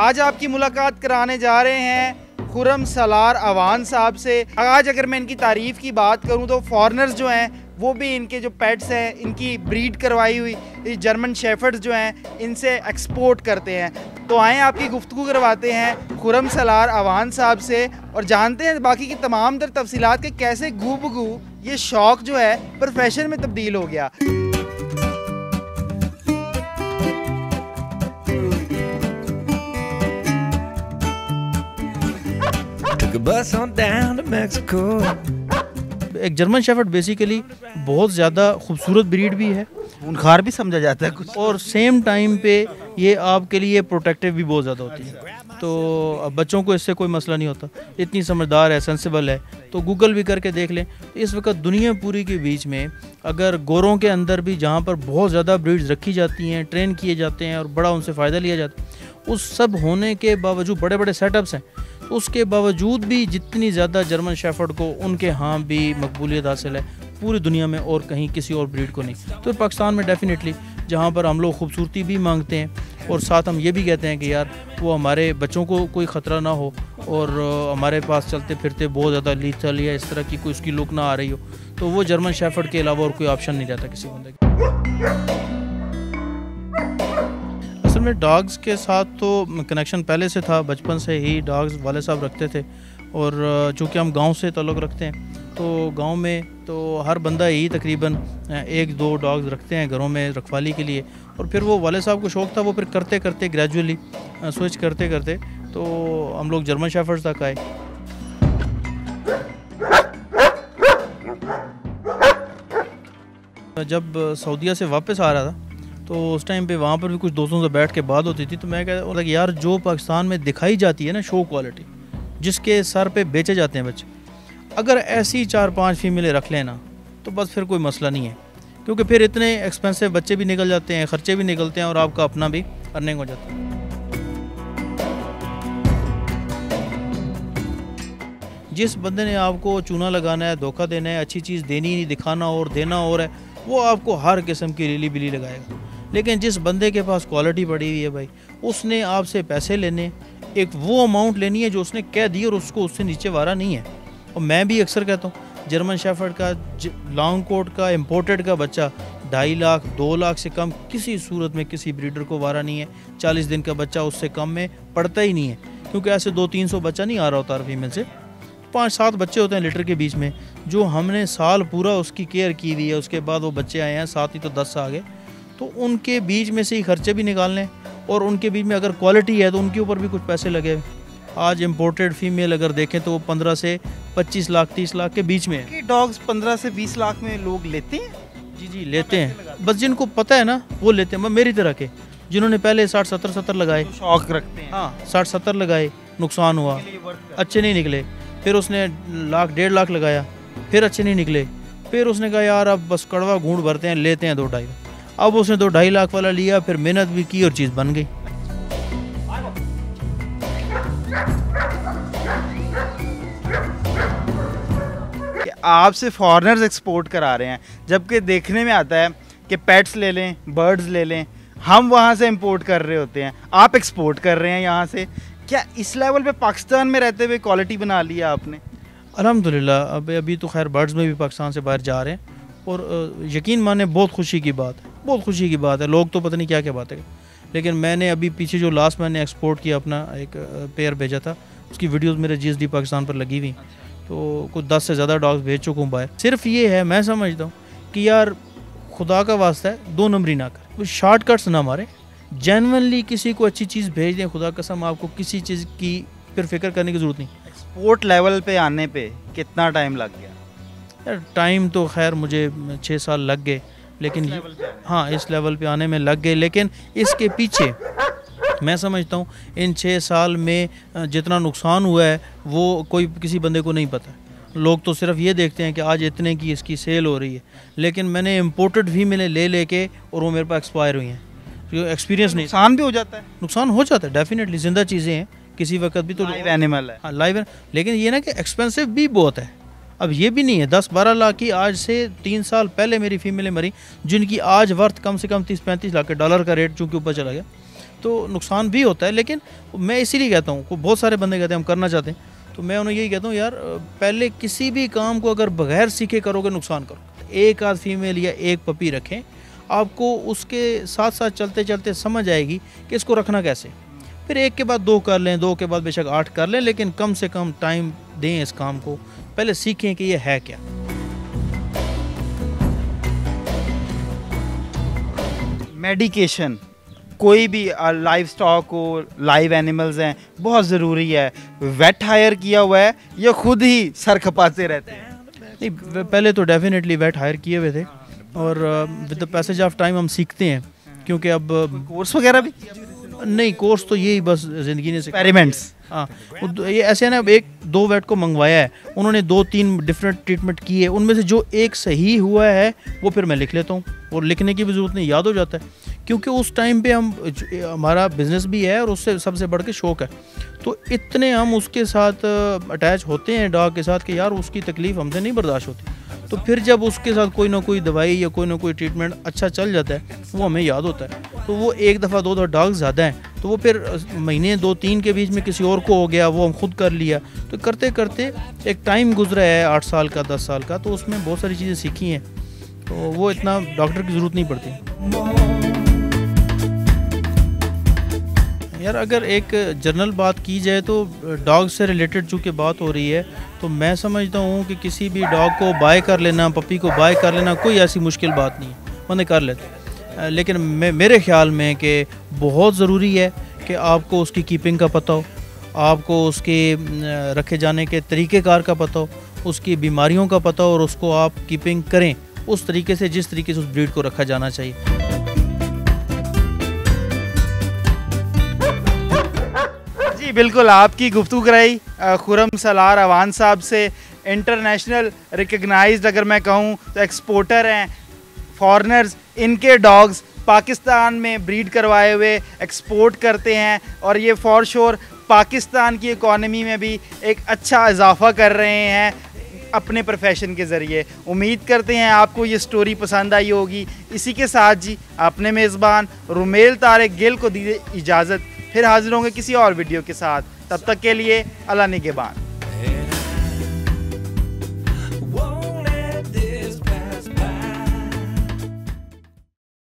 आज आपकी मुलाकात कराने जा रहे हैं खुरम सलार अवान साहब से। आज अगर मैं इनकी तारीफ़ की बात करूं तो फॉरेनर्स जो हैं वो भी इनके जो पेट्स हैं इनकी ब्रीड करवाई हुई जर्मन शेफर्ड्स जो हैं इनसे एक्सपोर्ट करते हैं। तो आए आपकी गुफ्तगू करवाते हैं खुरम सलार अवान साहब से और जानते हैं बाकी की तमाम तर तफसीलात के कैसे गूबगू ये शौक़ जो है प्रोफेशन में तब्दील हो गया। एक जर्मन शेफर्ड बेसिकली बहुत ज़्यादा खूबसूरत ब्रीड भी है, खूनखार भी समझा जाता है कुछ, और सेम टाइम पे ये आपके लिए प्रोटेक्टिव भी बहुत ज़्यादा होती है। तो बच्चों को इससे कोई मसला नहीं होता, इतनी समझदार है, सेंसिबल है। तो गूगल भी करके देख लें। इस वक्त दुनिया पूरी के बीच में अगर गोरों के अंदर भी जहाँ पर बहुत ज़्यादा ब्रीड्स रखी जाती हैं, ट्रेन किए जाते हैं और बड़ा उनसे फ़ायदा लिया जाता है, उस सब होने के बावजूद बड़े बड़े सेटअप्स हैं, तो उसके बावजूद भी जितनी ज़्यादा जर्मन शेफर्ड को उनके यहाँ भी मकबूलियत हासिल है पूरी दुनिया में और कहीं किसी और ब्रीड को नहीं। तो पाकिस्तान में डेफिनेटली जहाँ पर हम लोग खूबसूरती भी मांगते हैं और साथ हम ये भी कहते हैं कि यार वो हमारे बच्चों को कोई ख़तरा ना हो और हमारे पास चलते फिरते बहुत ज़्यादा लीथल या इस तरह की कोई उसकी लुक ना आ रही हो, तो वो जर्मन शेफर्ड के अलावा और कोई ऑप्शन नहीं रहता किसी बंदे का। असल में डॉग्स के साथ तो कनेक्शन पहले से था, बचपन से ही डॉग्स वाले साहब रखते थे और चूँकि हम गांव से ताल्लुक़ रखते हैं तो गांव में तो हर बंदा ही तकरीबन 1-2 डॉग्स रखते हैं घरों में रखवाली के लिए। और फिर वो वाले साहब को शौक़ था, वो फिर करते करते ग्रेजुअली स्विच करते करते तो हम लोग जर्मन शेफर्ड्स तक आए। जब सऊदीया से वापस आ रहा था तो उस टाइम पे वहाँ पर भी कुछ दोस्तों से बैठ के बात होती थी, तो मैं कहता था यार जो पाकिस्तान में दिखाई जाती है ना शो क्वालिटी, जिसके सर पे बेचे जाते हैं बच्चे, अगर ऐसी 4-5 फीमेलें रख लेना तो बस फिर कोई मसला नहीं है, क्योंकि फिर इतने एक्सपेंसिव बच्चे भी निकल जाते हैं, ख़र्चे भी निकलते हैं और आपका अपना भी अर्निंग हो जाता है। जिस बंदे ने आपको चूना लगाना है, धोखा देना है, अच्छी चीज़ देनी नहीं, दिखाना और देना और है, वो आपको हर किस्म की लीली बिली लगाएगा। लेकिन जिस बंदे के पास क्वालिटी पड़ी हुई है भाई, उसने आपसे पैसे लेने, एक वो अमाउंट लेनी है जो उसने कह दी और उसको उससे नीचे वारा नहीं है। और मैं भी अक्सर कहता हूँ जर्मन शेफर्ड का लॉन्ग कोट का इम्पोर्टेड का बच्चा 2.5 लाख 2 लाख से कम किसी सूरत में किसी ब्रीडर को वारा नहीं है। 40 दिन का बच्चा उससे कम में पड़ता ही नहीं है, क्योंकि ऐसे 200-300 बच्चा नहीं आ रहा होता फीमेल से। 5-7 बच्चे होते हैं लीटर के बीच में, जो हमने साल पूरा उसकी केयर की हुई है, उसके बाद वो बच्चे आए हैं, 7 ही तो 10 आ गए। तो उनके बीच में से ही खर्चे भी निकालने और उनके बीच में अगर क्वालिटी है तो उनके ऊपर भी कुछ पैसे लगे। आज इम्पोर्टेड फीमेल अगर देखें तो वो 15 से 25 लाख 30 लाख के बीच में है। डॉग्स 15 से 20 लाख में लोग लेते हैं। जी लेते हैं, बस जिनको पता है ना वो लेते हैं। मेरी तरह के जिन्होंने पहले 60-70 लगाए, शौक रखते हैं, हाँ 60-70 लगाए, नुकसान हुआ, अच्छे नहीं निकले, फिर उसने 1-1.5 लाख लगाया, फिर अच्छे नहीं निकले, फिर उसने कहा यार अब बस कड़वा घूंट भरते हैं, लेते हैं 2-2.5। अब उसने 2-2.5 लाख वाला लिया, फिर मेहनत भी की और चीज़ बन गई। आपसे फॉरेनर्स एक्सपोर्ट करा रहे हैं, जबकि देखने में आता है कि पेट्स ले लें, बर्ड्स ले लें, हम वहाँ से इंपोर्ट कर रहे होते हैं, आप एक्सपोर्ट कर रहे हैं यहाँ से। क्या इस लेवल पे पाकिस्तान में रहते हुए क्वालिटी बना लिया आपने? अल्हम्दुलिल्लाह अभी तो खैर बर्ड्स में भी पाकिस्तान से बाहर जा रहे हैं और यकीन माने बहुत खुशी की बात है, बहुत खुशी की बात है। लोग तो पता नहीं क्या क्या बात है, लेकिन मैंने अभी पीछे जो लास्ट मैंने एक्सपोर्ट किया अपना एक पेयर भेजा था, उसकी वीडियोस मेरे GSD पाकिस्तान पर लगी हुई, तो कुछ 10 से ज़्यादा डॉग्स भेज चुका हूँ बाहर। सिर्फ ये है, मैं समझता हूँ कि यार खुदा का वास्ता है 2 नंबरी ना कर, कुछ शॉर्टकट्स ना मारे, जेन्युइनली किसी को अच्छी चीज़ भेज दें। खुदा कसम आपको किसी चीज़ की फिर फिक्र करने की ज़रूरत नहीं। एक्सपोर्ट लेवल पे आने पे कितना टाइम लग गया? यार टाइम तो खैर मुझे 6 साल लग गए, लेकिन हाँ इस लेवल पे आने में लग गए। लेकिन इसके पीछे मैं समझता हूँ इन 6 साल में जितना नुकसान हुआ है वो कोई किसी बंदे को नहीं पता। लोग तो सिर्फ ये देखते हैं कि आज इतने की इसकी सेल हो रही है, लेकिन मैंने इम्पोर्टेड भी मैंने ले के और वो मेरे पास एक्सपायर हुई हैं। एक्सपीरियंस नहीं, नुकसान भी हो जाता है, नुकसान हो जाता है डेफिनेटली, जिंदा चीज़ें हैं किसी वक्त भी तो लाइव एनिमल है। हाँ लाइव है, लेकिन ये ना कि एक्सपेंसिव भी बहुत है। अब ये भी नहीं है 10-12 लाख की, आज से 3 साल पहले मेरी फीमेलें मरी जिनकी आज वर्थ कम से कम 30-35 लाख के डॉलर का रेट चूँकि ऊपर चला गया, तो नुकसान भी होता है। लेकिन मैं इसीलिए कहता हूँ, को बहुत सारे बंदे कहते हैं हम करना चाहते हैं, तो मैं उन्हें यही कहता हूँ यार पहले किसी भी काम को अगर बगैर सीखे करोगे नुकसान करो। एक आध फीमेल या एक पपी रखें, आपको उसके साथ साथ चलते चलते समझ आएगी कि इसको रखना कैसे। फिर एक के बाद 2 कर लें, 2 के बाद बेशक 8 कर लें, लेकिन कम से कम टाइम दें इस काम को, पहले सीखें कि ये है क्या। मेडिकेशन कोई भी लाइव स्टॉक हो, लाइव एनिमल्स हैं, बहुत ज़रूरी है। वेट हायर किया हुआ है या खुद ही सर खपाते रहते हैं? नहीं, पहले तो डेफिनेटली वेट हायर किए हुए थे, और with the passage of time हम सीखते हैं, क्योंकि अब कोर्स वगैरह भी? नहीं, कोर्स तो यही बस ज़िंदगी ने एक्सपेरिमेंट्स। हाँ, ये ऐसे है ना, 1-2 वेट को मंगवाया है, उन्होंने 2-3 डिफरेंट ट्रीटमेंट किए, उनमें से जो एक सही हुआ है वो फिर मैं लिख लेता हूँ, और लिखने की भी ज़रूरत नहीं, याद हो जाता है, क्योंकि उस टाइम पे हमारा बिज़नेस भी है और उससे सबसे बढ़ के शौक़ है, तो इतने हम उसके साथ अटैच होते हैं डॉग के साथ कि यार उसकी तकलीफ़ हमसे नहीं बर्दाश्त होती। तो फिर जब उसके साथ कोई ना कोई दवाई या कोई ना कोई ट्रीटमेंट अच्छा चल जाता है, वो हमें याद होता है। तो वो एक दफ़ा 2 दफ़ा डॉग ज़्यादा हैं, तो वो फिर महीने 2-3 के बीच में किसी और को हो गया, वो हम खुद कर लिया, तो करते करते एक टाइम गुजरा है 8 साल का, 10 साल का, तो उसमें बहुत सारी चीज़ें सीखी हैं, तो वो इतना डॉक्टर की ज़रूरत नहीं पड़ती। यार अगर एक जनरल बात की जाए तो डॉग से रिलेटेड चूँकि बात हो रही है, तो मैं समझता हूँ कि किसी भी डॉग को बाय कर लेना, पपी को बाय कर लेना कोई ऐसी मुश्किल बात नहीं है, बंदे कर लेते। लेकिन मेरे ख्याल में कि बहुत ज़रूरी है कि आपको उसकी कीपिंग का पता हो, आपको उसके रखे जाने के तरीक़ेकार का पता हो, उसकी बीमारियों का पता हो, और उसको आप कीपिंग करें उस तरीके से जिस तरीके से उस ब्रीड को रखा जाना चाहिए। जी बिल्कुल, आपकी गुफ्तगू कराई खुरम सलार अवान साहब से, इंटरनेशनल रिकग्नाइज्ड अगर मैं कहूँ तो एक्सपोर्टर हैं, फॉरेनर्स इनके डॉग्स पाकिस्तान में ब्रीड करवाए हुए एक्सपोर्ट करते हैं, और ये फॉर श्योर पाकिस्तान की इकॉनमी में भी एक अच्छा इजाफा कर रहे हैं अपने प्रोफेशन के ज़रिए। उम्मीद करते हैं आपको ये स्टोरी पसंद आई होगी। इसी के साथ जी अपने मेज़बान रुमेल तारिक गिल को दीजिए इजाज़त, फिर हाजिर होंगे किसी और वीडियो के साथ। तब तक के लिए अल्लाह निगहबान।